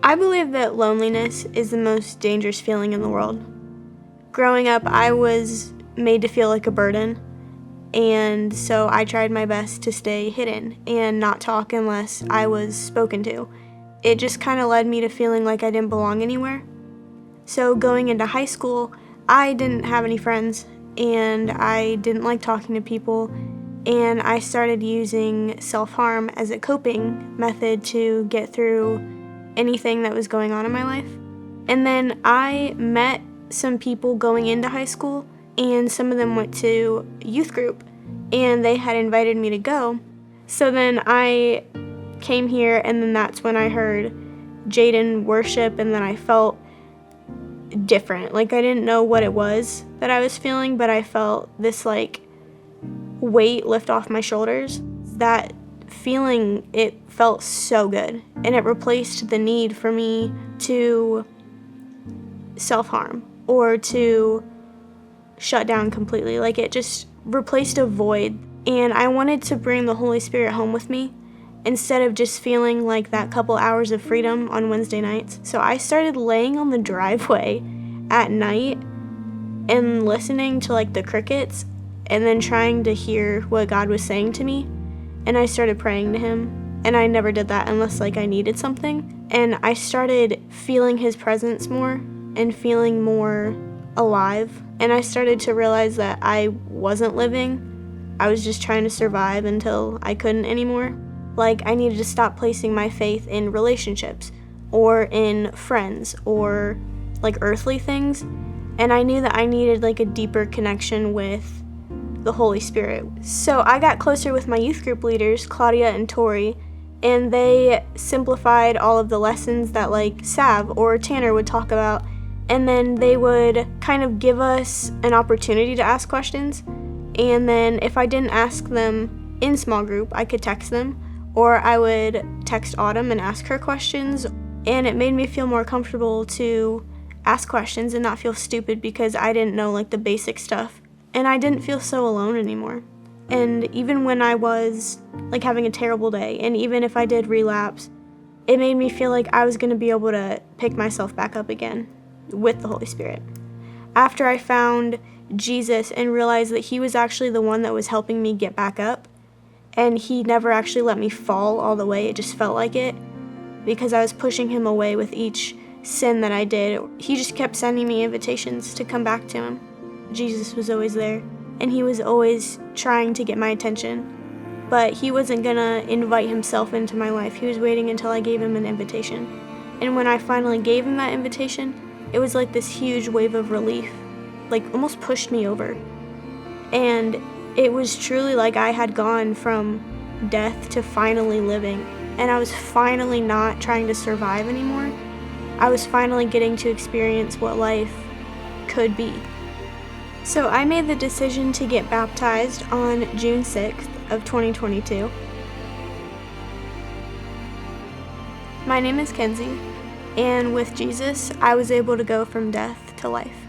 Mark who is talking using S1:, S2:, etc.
S1: I believe that loneliness is the most dangerous feeling in the world. Growing up, I was made to feel like a burden, and so I tried my best to stay hidden and not talk unless I was spoken to. It just kind of led me to feeling like I didn't belong anywhere. So going into high school, I didn't have any friends, and I didn't like talking to people, and I started using self-harm as a coping method to get through anything that was going on in my life. And then I met some people going into high school, and some of them went to youth group, and they had invited me to go. So then I came here, and then that's when I heard Jaden worship, and then I felt different. Like I didn't know what it was that I was feeling, but I felt this like weight lift off my shoulders. That feeling, it felt so good, and it replaced the need for me to self-harm or to shut down completely. Like it just replaced a void, and I wanted to bring the Holy Spirit home with me instead of just feeling like that couple hours of freedom on Wednesday nights. So I started laying on the driveway at night and listening to like the crickets and then trying to hear what God was saying to me. And I started praying to him, and I never did that unless like I needed something. And I started feeling his presence more and feeling more alive. And I started to realize that I wasn't living. I was just trying to survive until I couldn't anymore. Like I needed to stop placing my faith in relationships or in friends or like earthly things. And I knew that I needed like a deeper connection with the Holy Spirit. So I got closer with my youth group leaders, Claudia and Tori, and they simplified all of the lessons that like Sav or Tanner would talk about, and then they would kind of give us an opportunity to ask questions. And then if I didn't ask them in small group, I could text them, or I would text Autumn and ask her questions. And it made me feel more comfortable to ask questions and not feel stupid because I didn't know like the basic stuff. And I didn't feel so alone anymore. And even when I was like having a terrible day, and even if I did relapse, it made me feel like I was going to be able to pick myself back up again with the Holy Spirit. After I found Jesus and realized that he was actually the one that was helping me get back up, and he never actually let me fall all the way, it just felt like it, because I was pushing him away with each sin that I did. He just kept sending me invitations to come back to him. Jesus was always there, and he was always trying to get my attention, but he wasn't gonna invite himself into my life. He was waiting until I gave him an invitation. And when I finally gave him that invitation, it was like this huge wave of relief, like almost pushed me over. And it was truly like I had gone from death to finally living, and I was finally not trying to survive anymore. I was finally getting to experience what life could be. So I made the decision to get baptized on June 6th of 2022. My name is Kenzie, and with Jesus, I was able to go from death to life.